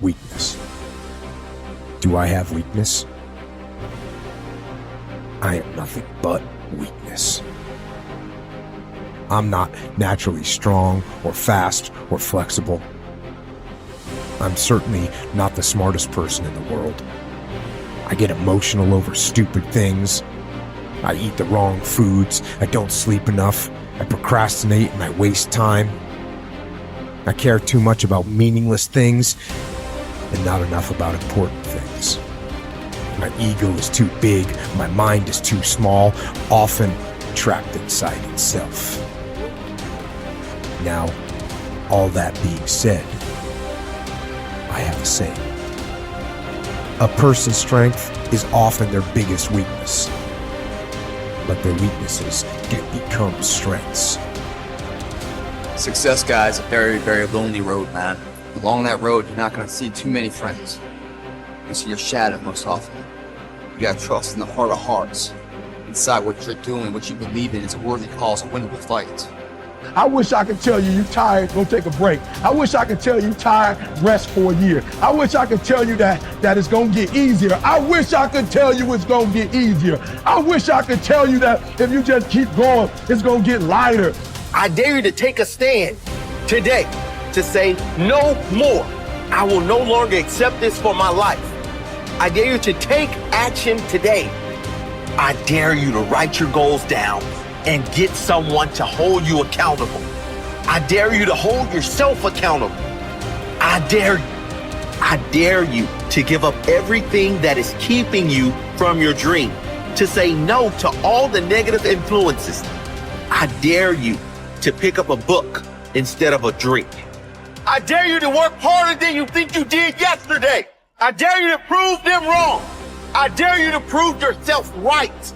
weakness. Do I have weakness? I am nothing but weakness. I'm not naturally strong or fast or flexible. I'm certainly not the smartest person in the world. I get emotional over stupid things. I eat the wrong foods. I don't sleep enough. I procrastinate and I waste time. I care too much about meaningless things and not enough about important things. My ego is too big. My mind is too small, often trapped inside itself. Now, all that being said, I have a saying. A person's strength is often their biggest weakness, but their weaknesses can become strengths. Success, guys, a very, very lonely road, man. Along that road, you're not going to see too many friends. You see your shadow most often. You got to trust in the heart of hearts. Inside what you're doing, what you believe in is a worthy cause, a winnable fight. I wish I could tell you you're tired, go take a break. I wish I could tell you tired, rest for a year. I wish I could tell you that it's gonna get easier. I wish I could tell you it's gonna get easier. I wish I could tell you that if you just keep going, it's gonna get lighter. I dare you to take a stand today to say no more. I will no longer accept this for my life. I dare you to take action today. I dare you to write your goals down and get someone to hold you accountable. I dare you to hold yourself accountable. I dare you to give up everything that is keeping you from your dream, to say no to all the negative influences. I dare you to pick up a book instead of a drink. I dare you to work harder than you think you did yesterday. I dare you to prove them wrong. I dare you to prove yourself right.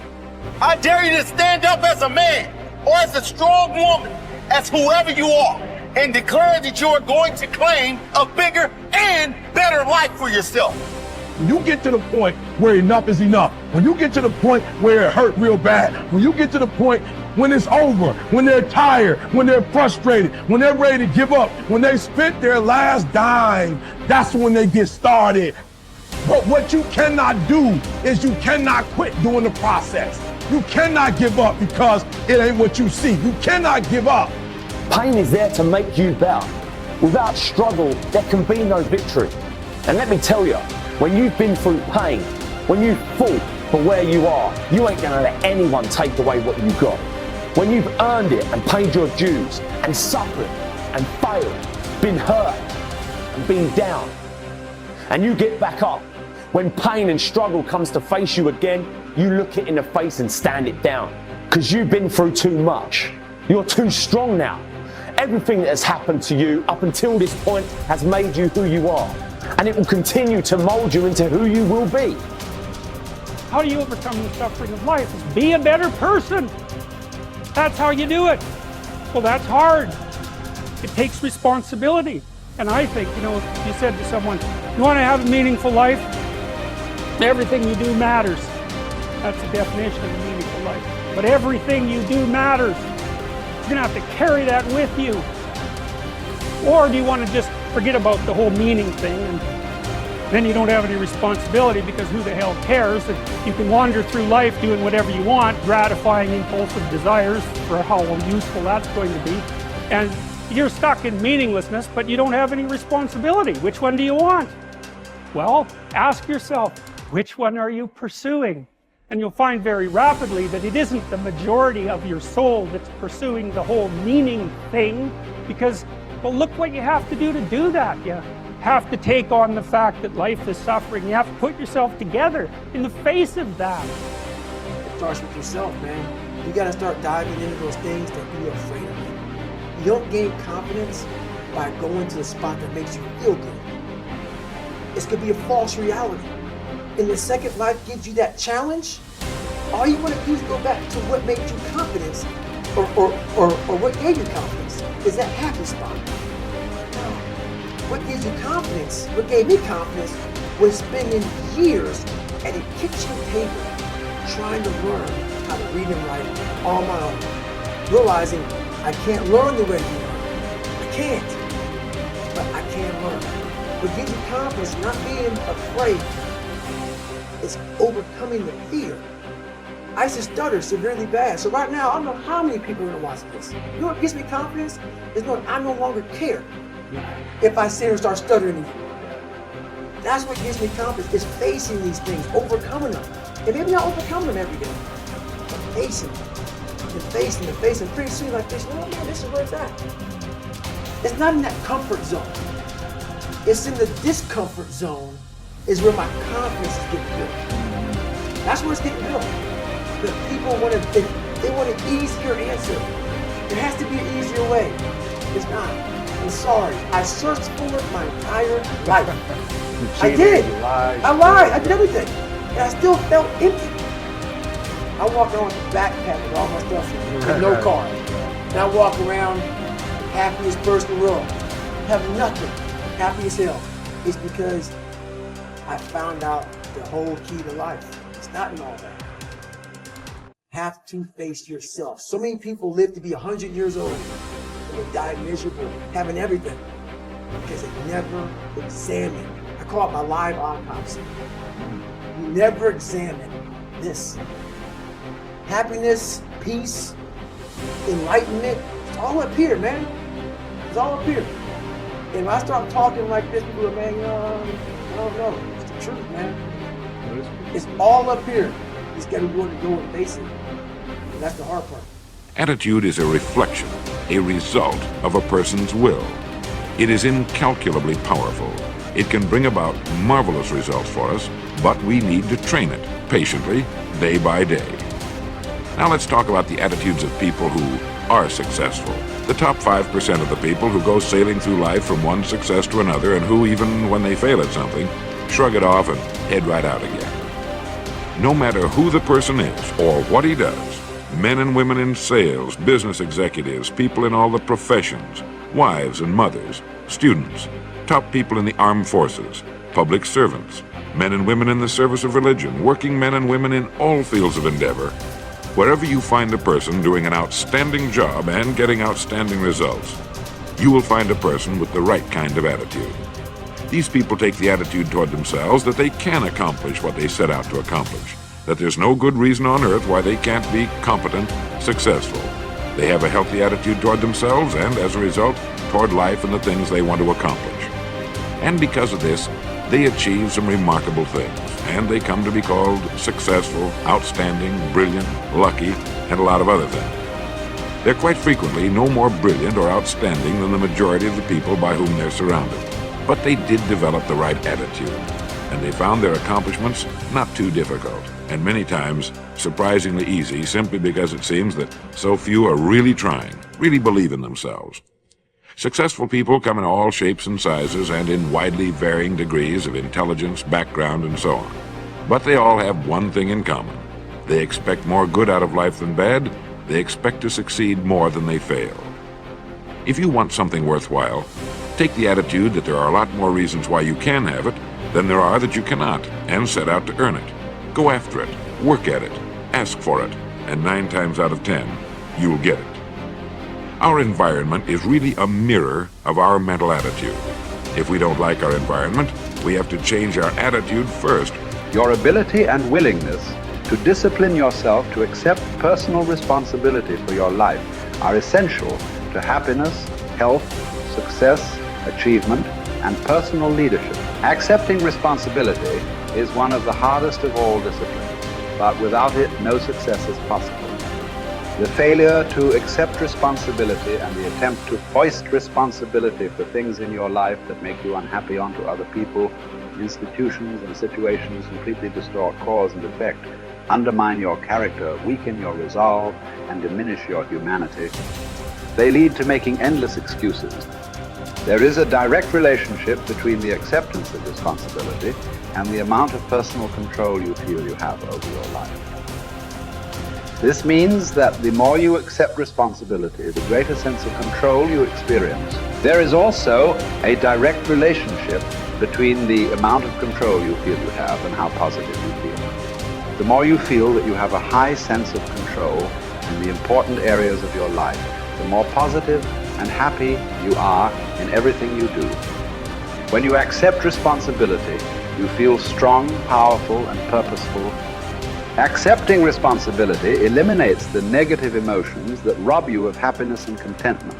I dare you to stand up as a man or as a strong woman, as whoever you are, and declare that you are going to claim a bigger and better life for yourself. When you get to the point where enough is enough, when you get to the point where it hurt real bad, when you get to the point when it's over, when they're tired, when they're frustrated, when they're ready to give up, when they spent their last dime, that's when they get started. But what you cannot do is you cannot quit during the process. You cannot give up because it ain't what you see. You cannot give up. Pain is there to make you better. Without struggle, there can be no victory. And let me tell you, when you've been through pain, when you've fought for where you are, you ain't gonna let anyone take away what you got. When you've earned it and paid your dues and suffered and failed, been hurt and been down, and you get back up, when pain and struggle comes to face you again, you look it in the face and stand it down. Because you've been through too much. You're too strong now. Everything that has happened to you up until this point has made you who you are. And it will continue to mold you into who you will be. How do you overcome the suffering of life? Is be a better person. That's how you do it. Well, that's hard. It takes responsibility. And I think, if you said to someone, you want to have a meaningful life? Everything you do matters. That's the definition of a meaningful life. But everything you do matters. You're going to have to carry that with you. Or do you want to just forget about the whole meaning thing and then you don't have any responsibility because who the hell cares? And you can wander through life doing whatever you want, gratifying impulsive desires for how useful that's going to be. And you're stuck in meaninglessness, but you don't have any responsibility. Which one do you want? Well, ask yourself, which one are you pursuing? And you'll find very rapidly that it isn't the majority of your soul that's pursuing the whole meaning thing, because, well, look what you have to do that. You have to take on the fact that life is suffering. You have to put yourself together in the face of that. It starts with yourself, man. You gotta start diving into those things that you're afraid of. You don't gain confidence by going to the spot that makes you feel good. It's gonna be a false reality. And the second life gives you that challenge, all you want to do is go back to what made you confidence, or what gave you confidence, is that happy spot. Now, what gives you confidence, what gave me confidence, was spending years at a kitchen table trying to learn how to read and write on my own, realizing I can't learn the way you learn. I can't, but I can learn. What gives you confidence, not being afraid, is overcoming the fear. I used to stutter severely bad. So right now, I don't know how many people are gonna watch this. You know what gives me confidence? Is knowing I no longer care if I sit here and start stuttering again. That's what gives me confidence, is facing these things, overcoming them. And maybe not overcoming them every day, but facing them. And facing and facing. Pretty soon like this, oh man, this is where it's at. It's not in that comfort zone. It's in the discomfort zone is where my confidence is getting built. That's where it's getting built. But people want they want an easier answer. It has to be an easier way. It's not. I'm sorry. I searched for it my entire life. I did. I lied. I did everything. And I still felt empty. I walk around with a backpack with all my stuff with no car. And I walk around happiest person in the world. Have nothing. Happy as hell. It's because I found out the whole key to life. It's not in all that. Have to face yourself. So many people live to be 100 years old and they die miserable, having everything, because they never examine. I call it my live autopsy. You never examine this. Happiness, peace, enlightenment, it's all up here, man. It's all up here. And when I start talking like this, people are, man, I don't know. It's the truth, man. It's all up here. You just got to be willing to go and face it. And that's the hard part. Attitude is a reflection, a result of a person's will. It is incalculably powerful. It can bring about marvelous results for us, but we need to train it patiently, day by day. Now let's talk about the attitudes of people who are successful. The top 5% of the people who go sailing through life from one success to another and who, even when they fail at something, shrug it off and head right out again. No matter who the person is or what he does, men and women in sales, business executives, people in all the professions, wives and mothers, students, top people in the armed forces, public servants, men and women in the service of religion, working men and women in all fields of endeavor. Wherever you find a person doing an outstanding job and getting outstanding results, you will find a person with the right kind of attitude. These people take the attitude toward themselves that they can accomplish what they set out to accomplish, that there's no good reason on earth why they can't be competent, successful. They have a healthy attitude toward themselves and, as a result, toward life and the things they want to accomplish. And because of this, they achieve some remarkable things, and they come to be called successful, outstanding, brilliant, lucky, and a lot of other things. They're quite frequently no more brilliant or outstanding than the majority of the people by whom they're surrounded. But they did develop the right attitude, and they found their accomplishments not too difficult, and many times surprisingly easy, simply because it seems that so few are really trying, really believe in themselves. Successful people come in all shapes and sizes and in widely varying degrees of intelligence, background, and so on. But they all have one thing in common. They expect more good out of life than bad. They expect to succeed more than they fail. If you want something worthwhile, take the attitude that there are a lot more reasons why you can have it than there are that you cannot, and set out to earn it. Go after it, work at it, ask for it, and 9 times out of 10, you'll get it. Our environment is really a mirror of our mental attitude. If we don't like our environment, we have to change our attitude first. Your ability and willingness to discipline yourself to accept personal responsibility for your life are essential to happiness, health, success, achievement, and personal leadership. Accepting responsibility is one of the hardest of all disciplines, but without it, no success is possible. The failure to accept responsibility and the attempt to foist responsibility for things in your life that make you unhappy onto other people, institutions, and situations completely distort cause and effect, undermine your character, weaken your resolve, and diminish your humanity. They lead to making endless excuses. There is a direct relationship between the acceptance of responsibility and the amount of personal control you feel you have over your life. This means that the more you accept responsibility, the greater sense of control you experience. There is also a direct relationship between the amount of control you feel you have and how positive you feel. The more you feel that you have a high sense of control in the important areas of your life, the more positive and happy you are in everything you do. When you accept responsibility, you feel strong, powerful, and purposeful. Accepting responsibility eliminates the negative emotions that rob you of happiness and contentment.